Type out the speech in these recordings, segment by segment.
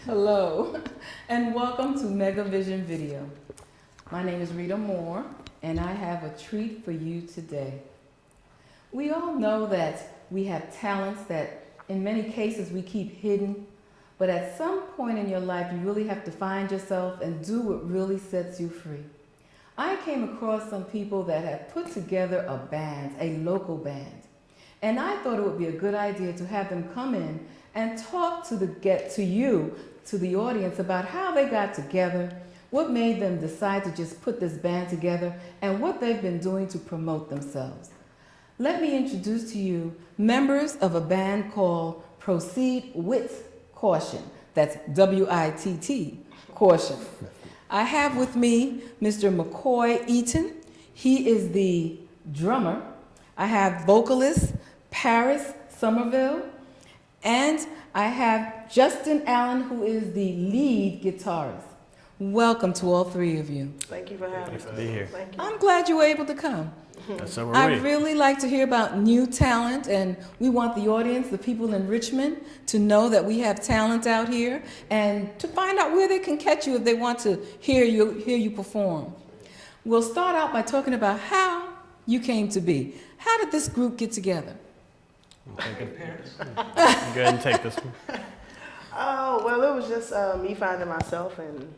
Hello, and welcome to Megavision Video. My name is Rita Moore, and I have a treat for you today. We all know that we have talents that in many cases we keep hidden, but at some point in your life you really have to find yourself and do what really sets you free. I came across some people that have put together a band, a local band, and I thought it would be a good idea to have them come in and talk to the audience about how they got together, what made them decide to just put this band together, and what they've been doing to promote themselves. Let me introduce to you members of a band called Proceed Witt Caution. That's W-I-T-T, Caution. I have with me Mr. McCoy Eaton. He is the drummer. I have vocalist Paris Somerville, and I have Justin Allen, who is the lead guitarist. Welcome to all three of you. Thank you for having us. Nice to be here. Thank you. I'm glad you were able to come. So are I we. really like to hear about new talent, and we want the audience, the people in Richmond, to know that we have talent out here and to find out where they can catch you if they want to hear you perform. We'll start out by talking about how you came to be. How did this group get together? Go ahead and take this one. Oh, well, it was just me finding myself and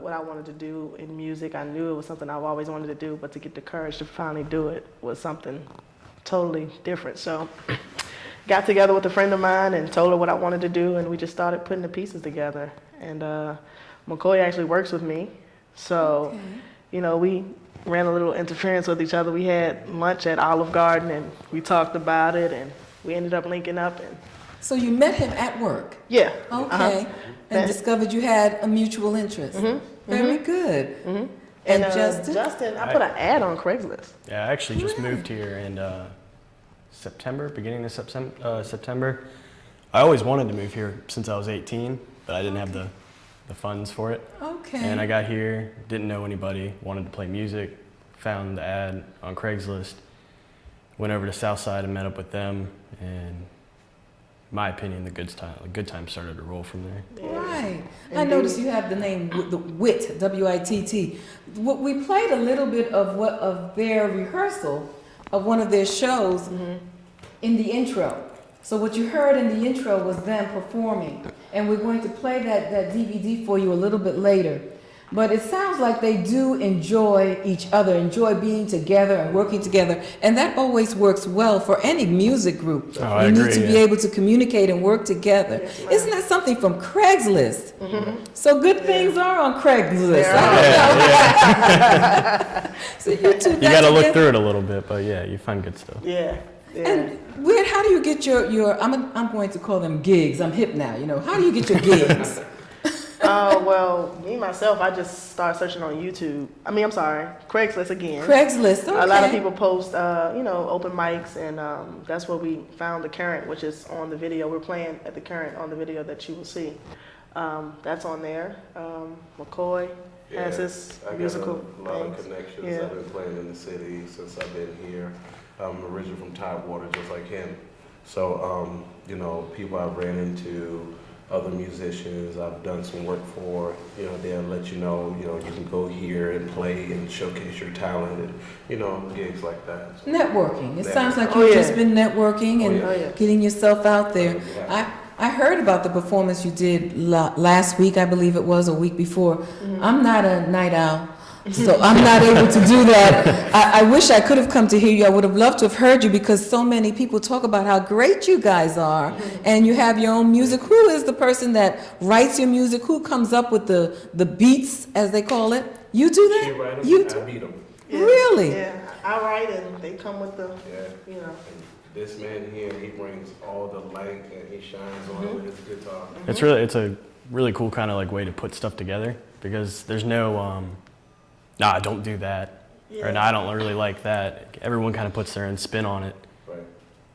what I wanted to do in music. I knew it was something I've always wanted to do, but to get the courage to finally do it was something totally different. So got together with a friend of mine and told her what I wanted to do, and we just started putting the pieces together. And McCoy actually works with me. So, Okay. you know, we ran a little interference with each other. We had lunch at Olive Garden, and we talked about it, and we ended up linking up. And So you met him at work? yeah. Okay. And discovered you had a mutual interest. Very good. And Justin? I put an ad on Craigslist. Yeah, I actually just moved here in beginning of September. I always wanted to move here since I was 18, but I didn't have the funds for it. Okay. And I got here, didn't know anybody, wanted to play music, found the ad on Craigslist, went over to Southside and met up with them, and in my opinion, the good time started to roll from there. Right. I noticed you have the name the Witt, W-I-T-T. We played a little bit of their rehearsal of one of their shows in the intro. So what you heard in the intro was them performing, and we're going to play that DVD for you a little bit later. But it sounds like they do enjoy each other, enjoy being together and working together, and that always works well for any music group. Oh, I you agree, need to be able to communicate and work together. Yes, ma'am. Isn't that something from Craigslist? So good things are on Craigslist. So you two You got to look through it a little bit, but yeah, you find good stuff. Yeah. And Witt, how do you get your I'm going to call them gigs. I'm hip now, you know. How do you get your gigs? Well, me myself, I just started searching on YouTube. Craigslist again. Craigslist, okay. A lot of people post, open mics, and that's where we found the Current, which is on the video. We're playing at the Current on the video that you will see. That's on there. McCoy has his musical I got a lot of things. connections. Yeah. I've been playing in the city since I've been here. I'm originally from Tidewater, just like him. So, people I've ran into, other musicians I've done some work for, they'll let you know, you can go here and play and showcase your talent and, gigs like that. So, Networking. It sounds like Oh, you've yeah. just been networking and Oh, yeah. getting yourself out there. Yeah. I heard about the performance you did last week, I believe it was, a week before. I'm not a night owl, so I'm not able to do that. I wish I could have come to hear you. I would have loved to have heard you because so many people talk about how great you guys are, and you have your own music. Who is the person that writes your music? Who comes up with the beats, as they call it? You do that? She write 'em, You I do? beat them. Yeah. Really? Yeah, I write and they come with the, Yeah. This man here, he brings all the light and he shines on it with his guitar. It's a really cool kind of like way to put stuff together because there's no, nah, don't do that, or nah, I don't really like that. Everyone kind of puts their own spin on it, Right.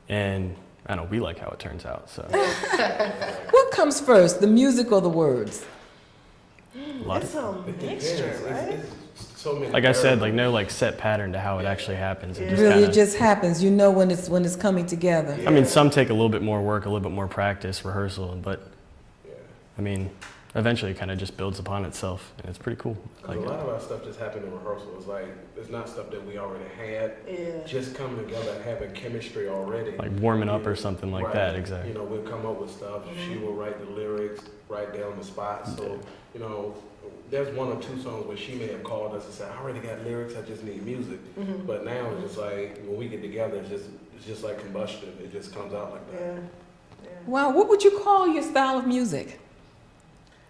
and I don't know, we like how it turns out. So What comes first, the music or the words? a lot it's of, a mixture, right? It's so many like I said, variables. like no like set pattern to how it actually happens. It just Really, kinda, it just happens. You know when it's coming together. I mean, some take a little bit more work, a little bit more practice, rehearsal, but Yeah. I mean, eventually it kind of just builds upon itself, and it's pretty cool. A lot of our stuff just happened in rehearsal. It's like, it's not stuff that we already had. Yeah. Just coming together, having chemistry already. Like warming up or something like Right. that, exactly. You know, we'll come up with stuff. She will write the lyrics right down the spot. So, you know, there's 1 or 2 songs where she may have called us and said, I already got lyrics, I just need music. But now it's just like, when we get together, it's just like combustion. It just comes out like that. Yeah. Wow, what would you call your style of music?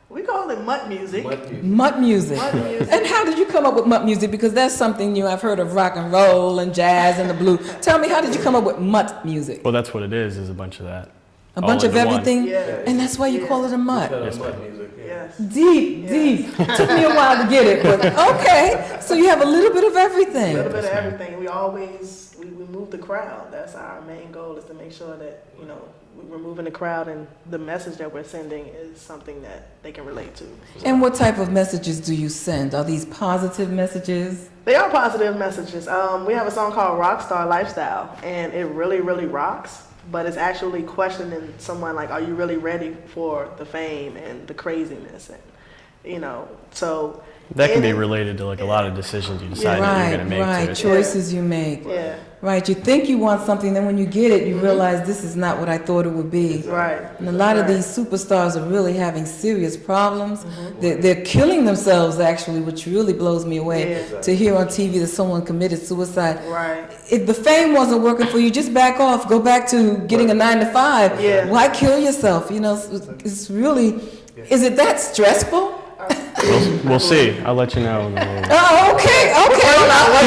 We call it mutt music. Mutt music. Mutt music. And how did you come up with mutt music? Because that's something new. I've heard of rock and roll and jazz and the blues. Tell me, how did you come up with mutt music? Well, that's what it is a bunch of that. A bunch of into one. everything? Yeah. And that's why you call it a mutt? Yes, Mud ma'am. music. Yeah. Yes. Deep, deep. Took me a while to get it, but okay. So you have a little bit of A everything. little bit of Yes, ma'am. everything. We always we move the crowd. That's our main goal, is to make sure that, you know, we're moving the crowd and the message that we're sending is something that they can relate to. And what type of messages do you send? Are these positive messages? They are positive messages. We have a song called Rockstar Lifestyle, and it really, really rocks. But it's actually questioning someone like, are you really ready for the fame and the craziness? And, you know, so. That can be related to like a lot of decisions you decide that you're going to make. Right, to it. choices you make. Yeah, Right, you think you want something, then when you get it, you realize this is not what I thought it would be. right. And a lot of Right. these superstars are really having serious problems. They're killing themselves, actually, which really blows me away. Yeah. To hear on TV that someone committed suicide. Right. If the fame wasn't working for you, just back off. Go back to getting a 9 to 5. Yeah. Why kill yourself? You know, it's really. Is it that stressful? We'll see. I'll let you know. In a little bit. Oh, okay. I'll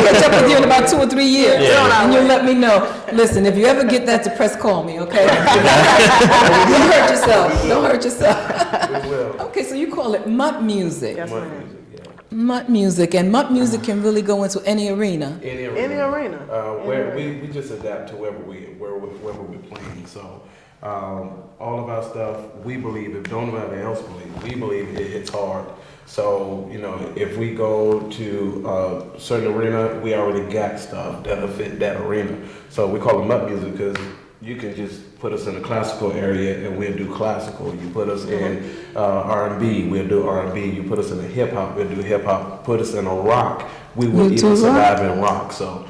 catch up with you in about 2 or 3 years, Yeah. and you'll let me know. Listen, if you ever get that depressed, call me, okay? Don't hurt yourself. Don't hurt yourself. We will. Okay, so you call it mutt music. Yes, Mud ma'am. music, yeah. Mutt music, and mutt music can really go into any arena. Any arena. Any arena. Where we just adapt to wherever we're playing. So all of our stuff, we believe, if nobody else believes, we believe it hits hard. So, you know, if we go to a certain arena, we already got stuff that'll fit that arena. So we call it mutt music because you can just put us in a classical area and we'll do classical. You put us in R&B, we'll do R&B. You put us in a hip hop, we'll do hip hop. Put us in a rock, we will We'll even do survive in rock. So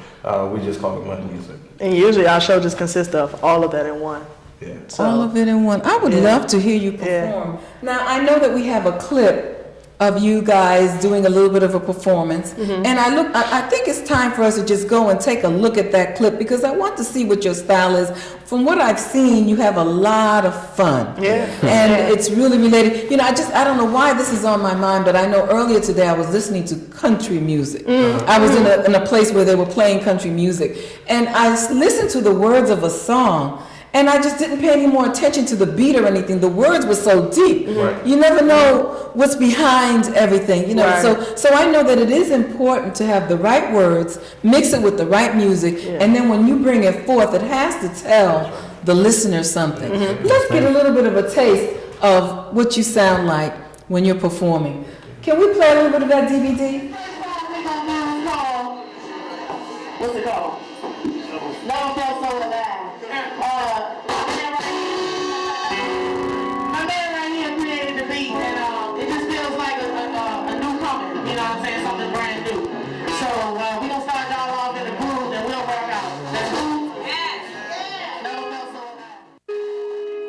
we just call it mutt music. And usually our show just consists of all of that in one. Yeah. So, All of it in one. I would Yeah. love to hear you perform. Now, I know that we have a clip of you guys doing a little bit of a performance, and I think it's time for us to just go and take a look at that clip, because I want to see what your style is. From what I've seen, you have a lot of fun. Yeah. And it's really related. You know, I don't know why this is on my mind, but I know earlier today I was listening to country music. I was in a place where they were playing country music, and I listened to the words of a song, and I just didn't pay any more attention to the beat or anything. The words were so deep. Right. You never know what's behind everything, you know. Right. So I know that it is important to have the right words, mix it with the right music, and then when you bring it forth, it has to tell the listener something. Let's get a little bit of a taste of what you sound like when you're performing. Can we play a little bit of that DVD? What's it called? Never felt so alive. My man right here created the beat, and it just feels like a newcomer. You know what I'm saying? Something brand new. So we gonna start y'all off in the groove, and we'll work out. That's cool. Yes. Never felt so alive.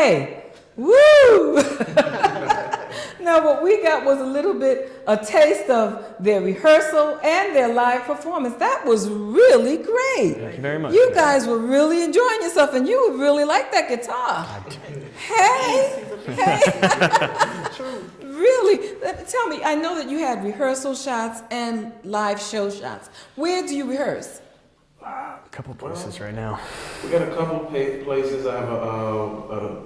Okay. Woo! Now, what we got was a taste of their rehearsal and their live performance. That was really great. Thank you very much. You guys were really enjoying yourself, and you would really like that guitar. Hey! Really? Tell me, I know that you had rehearsal shots and live show shots. Where do you rehearse? A couple places right now. We got a couple places. I have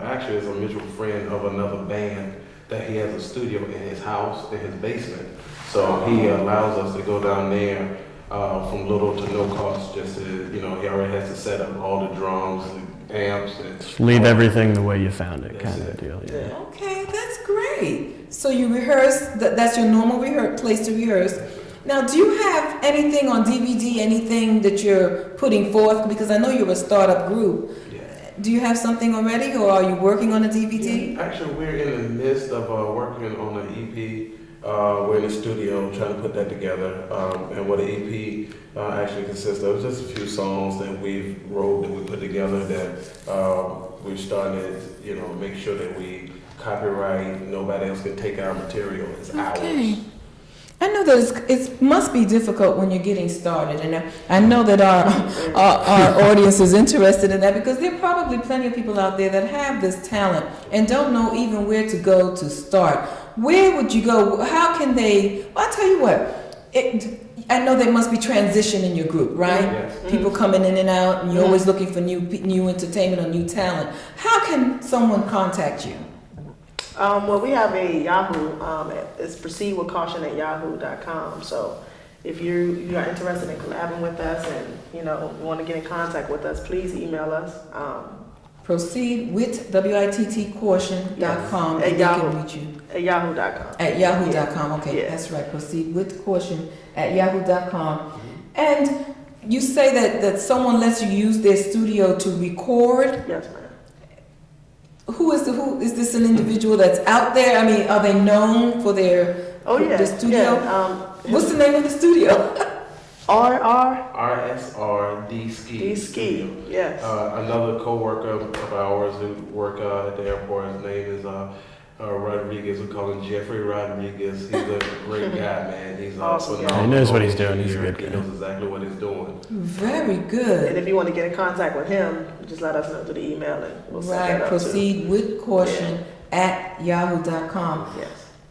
actually is a mutual friend of another band that he has a studio in his house, in his basement. So he allows us to go down there from little to no cost. Just to, he already has to set up all the drums, the amps. Just leave everything the way you found it, kind of deal. Yeah. Okay, that's great. So you rehearse, that's your normal place to rehearse. Now, do you have anything on DVD, anything that you're putting forth? Because I know you're a startup group. Yeah. Do you have something already, or are you working on a DVD? Yeah, actually, we're in the midst of working on an EP. We're in the studio trying to put that together. And what an EP actually consists of, just a few songs that we've wrote and we put together that we've started, make sure that we copyright, nobody else can take our material. It's ours. I know that it must be difficult when you're getting started, and I know that our audience is interested in that, because there are probably plenty of people out there that have this talent and don't know even where to go to start. Where would you go? How can they? Well, I'll tell you what. I know there must be transition in your group, right? Yes. People coming in and out, and you're always looking for new entertainment or new talent. How can someone contact you? Well, we have a Yahoo. It's Proceed Witt Caution at yahoo.com. So if you are interested in collabing with us and want to get in contact with us, please email us. Proceed Witt, WITT Caution.com, yes, and they can reach you. At yahoo.com. At yahoo.com, okay, Yeah. that's right. Proceed Witt Caution at yahoo.com. And you say that someone lets you use their studio to record. Yes, ma'am. Who is this an individual that's out there? I mean, are they known for their studio? Yeah, What's the name of the studio? RSR D Ski. Yes. Another co-worker of ours who work at the airport, his name is Rodriguez. We call him Jeffrey Rodriguez. He's a great guy, man. He's awesome. phenomenal. He knows what he's doing. He's a good guy. He knows exactly what he's doing. Very And good. if you want to get in contact with him, just let us know through the email and we'll set that Right, up Proceed Witt Caution at yahoo.com. Yes.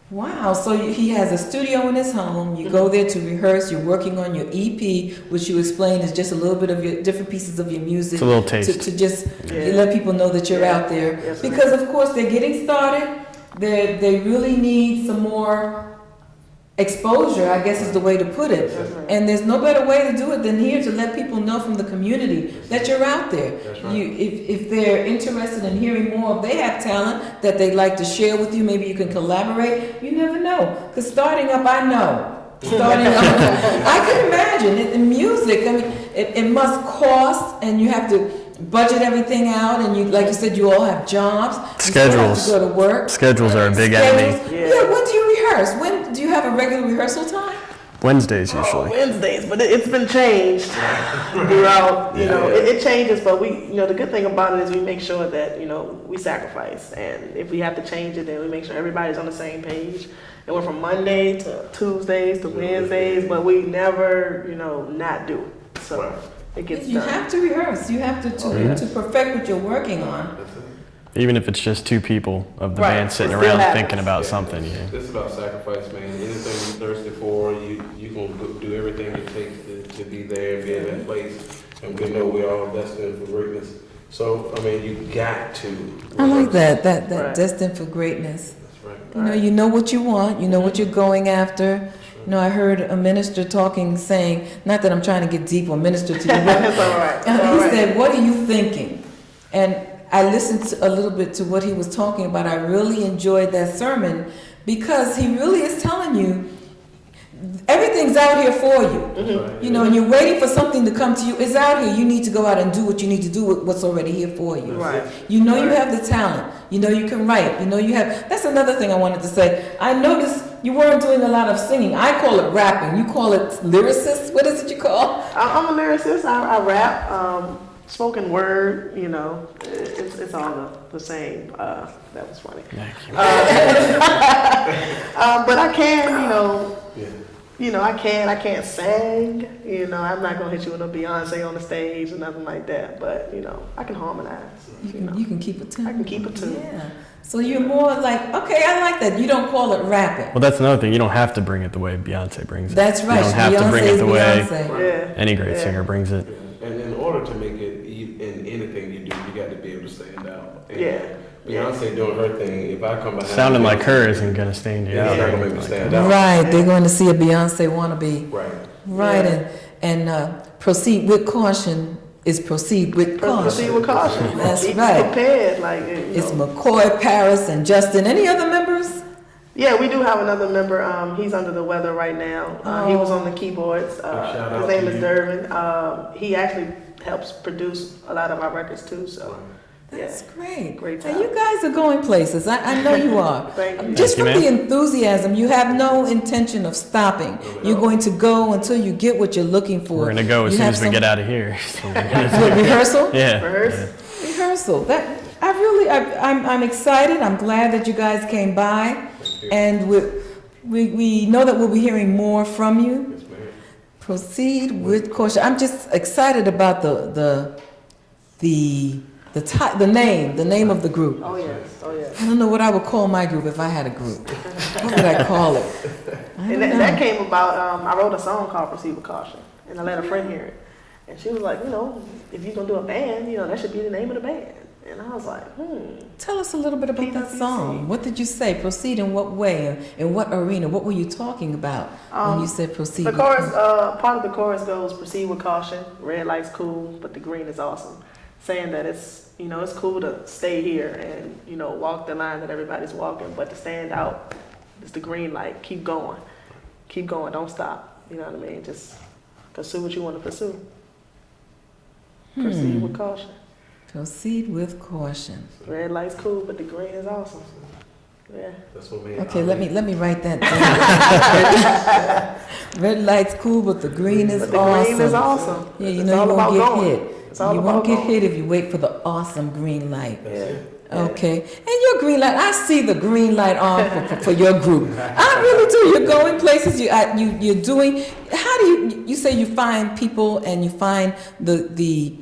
Wow, so he has a studio in his home. You go there to rehearse. You're working on your EP, which you explained is just a little bit of your different pieces of your music. It's a little taste. To just let people know that you're out there. Yes, because, of course, they're getting started. They really need some more exposure, I guess is the way to put it. That's right. And there's no better way to do it than here to let people know from the community that you're out there. That's right. If they're interested in hearing more, if they have talent that they'd like to share with you, maybe you can collaborate. You never know. Because starting up, I know. Starting up, I can imagine in music. I mean, it must cost, and you have to budget everything out, and you, like you said, you all have jobs. You still have to go to work. Schedules are a big enemy. Yeah. When do you rehearse? When do you have a regular rehearsal time? Wednesdays usually. Wednesdays, but it's been changed throughout. It changes, but we, the good thing about it is we make sure that we sacrifice, and if we have to change it, then we make sure everybody's on the same page. It went from Monday to Tuesdays to Wednesdays, but we never, not do it. So it gets You done. have to rehearse. You have to perfect what you're working on. Even if it's just two people of the Right. band sitting It still around happens. thinking about something. Yeah. It's about sacrifice, man. Anything you're thirsty for, you gonna do everything it takes to be there and be in that place. And we know we're all destined for greatness. So, I mean, you got to. I like that Right. destined for greatness. That's right. You know what you want. You know what you're going after. I heard a minister saying, not that I'm trying to get deep or minister to you, but That's all right. That's all he right. said, "What are you thinking?" And I listened a little bit to what he was talking about. I really enjoyed that sermon because he really is telling you everything's out here for you. That's right. And you're waiting for something to come to you. It's out here. You need to go out and do what you need to do with what's already here for you. Right. You have the talent. You can write. You have. That's another thing I wanted to say. I noticed you weren't doing a lot of singing. I call it rapping. You call it lyricist. What is it you call? I'm a lyricist. I rap. spoken word, you know, it's all the same. That was funny. Thank you. But I can, Yeah. I can't sing. I'm not gonna hit you with a Beyonce on the stage or nothing like that. But I can harmonize. You can keep a tune. I can keep a tune. Yeah. So you're more like, okay, I like that. You don't call it rapping. Well, that's another thing. You don't have to bring it the way Beyonce brings it. That's right. You don't have to bring it the way Beyonce. any great singer brings it. And in order to make it in anything you do, you got to be able to stand out. And Yeah. Beyonce doing her thing. If I come behind, Sounding like her isn't gonna stand you yeah, out. it's not gonna make me stand out. Right. They're going to see a Beyonce wannabe. Right. Right. Yeah. And Proceed Witt Caution is Proceed Witt Caution. Proceed with caution. That's Be right. prepared, It's McCoy, Paris, and Justin. Any other members? Yeah, we do have another member. He's under the weather right now. He was on the keyboards. shout His out name to is you. Durbin. He actually helps produce a lot of our records too. So, That's great. Great And time. you guys are going places. I know you are. Thank you. Just Thank from you, the enthusiasm, you have no intention of stopping. You're going to go until you get what you're looking for. We're gonna go as You soon have as we some- get out of here. So we're gonna- What, rehearsal? yeah. Rehearse. Rehearsal. I'm excited. I'm glad that you guys came by, and we know that we'll be hearing more from you. Yes, ma'am. Proceed with caution. I'm just excited about the name of the group. Oh yes. Oh yes. I don't know what I would call my group if I had a group. What would I call it? I And don't that know. came about. I wrote a song called "Proceed with Caution," and I let a friend hear it, and she was like, if you're gonna do a band, that should be the name of the band. And I was like, Tell us a little bit about that PWC. song. What did you say? Proceed in what way? In what arena? What were you talking about when you said proceed? The with chorus, caution? part of the chorus goes, "Proceed with caution. Red light's cool, but the green is awesome." Saying that it's cool to stay here and walk the line that everybody's walking, but to stand out is the green light. Keep going, don't stop. You know what I mean? Just pursue what you want to pursue. Proceed with caution. Proceed with caution. Red light's cool, but the green is awesome. Yeah. That's what made. Okay, let me write that down. Red light's cool, but the green is But the awesome. green is awesome. Yeah, you It's know all you about won't get going. hit. It's all You about won't get going. hit if you wait for the awesome green light. That's it. Okay, and your green light, I see the green light on for your group. I really do. You're going places. You're doing. How do you say you find people and you find the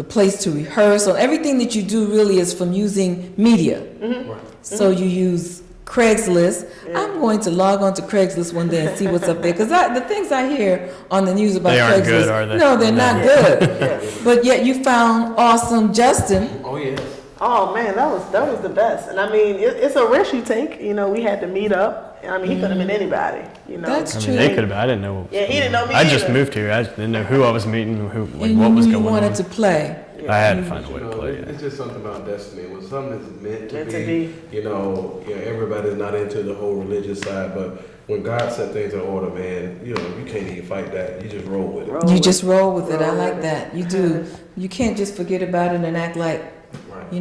place to rehearse? So everything that you do really is from using media. Right. So you use Craigslist. Yeah. I'm going to log on to Craigslist one day and see what's up there because the things I hear on the news about They aren't Craigslist, good, are they? no, they're not good. Yeah. But yet you found awesome Justin. Oh yes. Oh man, that was the best. And I mean, it's a risk you take. We had to meet up. And I mean, he could have been anybody. That's I true. mean, they could have. I didn't know. Yeah, he didn't know me I just either. moved here. I didn't know who I was meeting, And what was you going wanted on. to play. I had to find a way to play. It's just something about destiny. When something is meant Meant to to be, everybody's not into the whole religious side, but when God set things in order, man, you can't even fight that. You just roll with it. You just roll with it. I Roll like with that. You do. You can't just forget about it and act like, Right.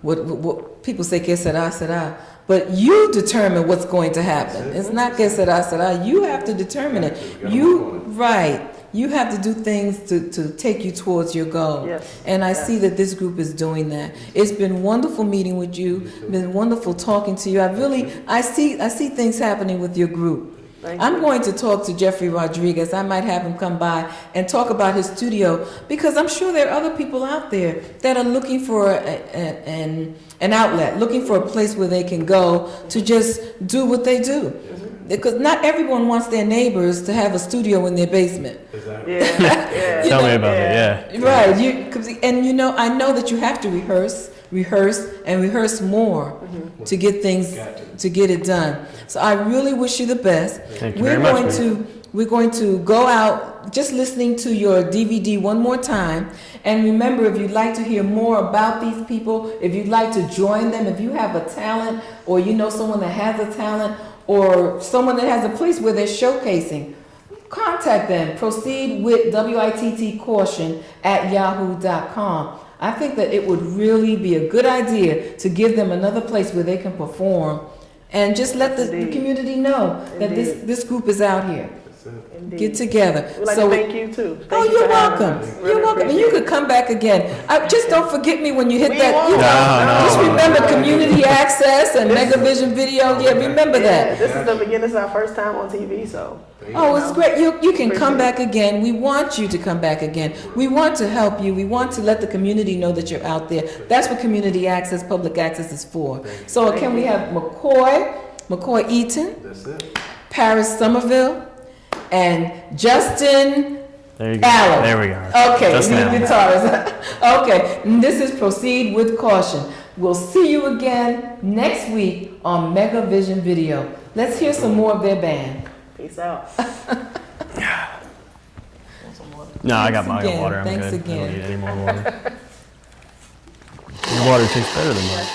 what people say, que sera. But you determine what's going to happen. It's not que sera. You have to determine it. You have to do things to take you towards your goal. Yes. And I Yes. see that this group is doing that. It's been wonderful meeting with you. Been wonderful talking to you. I see things happening with your group. Thank I'm you. going to talk to Jeffrey Rodriguez. I might have him come by and talk about his studio because I'm sure there are other people out there that are looking for an outlet, looking for a place where they can go to just do what they do. Because not everyone wants their neighbors to have a studio in their basement. Exactly. Yeah. Tell me about it. Yeah. Right. I know that you have to rehearse more to get things, to get it done. So I really wish you the best. Thank you very much, We're going to go out just listening to your DVD one more time. And remember, if you'd like to hear more about these people, if you'd like to join them, if you have a talent or you know someone that has a talent or someone that has a place where they're showcasing, contact them. Proceed with WITT Caution at yahoo.com. I think that it would really be a good idea to give them another place where they can perform and just let the community know that this group is out here. Indeed. Get together. We'd like So to thank you too. Thank oh, you you're for having welcome. us. You're Really welcome. And you appreciate could come back again. Just don't forget me when you hit We that. won't. You know, No. just remember Community Access and Megavision Video. Yeah, remember it. that. This is the beginning. This is our first time on TV, so. Oh, it's great. You can come Appreciate back again. We want you to come back again. We want to help you. We want to let the community know that you're out there. That's what community access, public access is for. So can we have McCoy Eaton, That's it. Paris Somerville, and Justin There you go. Allen. There we go. Okay, Just lead now. guitarist. Okay, and this is Proceed with Caution. We'll see you again next week on Megavision Video. Let's hear some more of their band. Peace out. No, I got my again. water. I'm Thanks good. I again. don't need any more water. Your water tastes better than mine.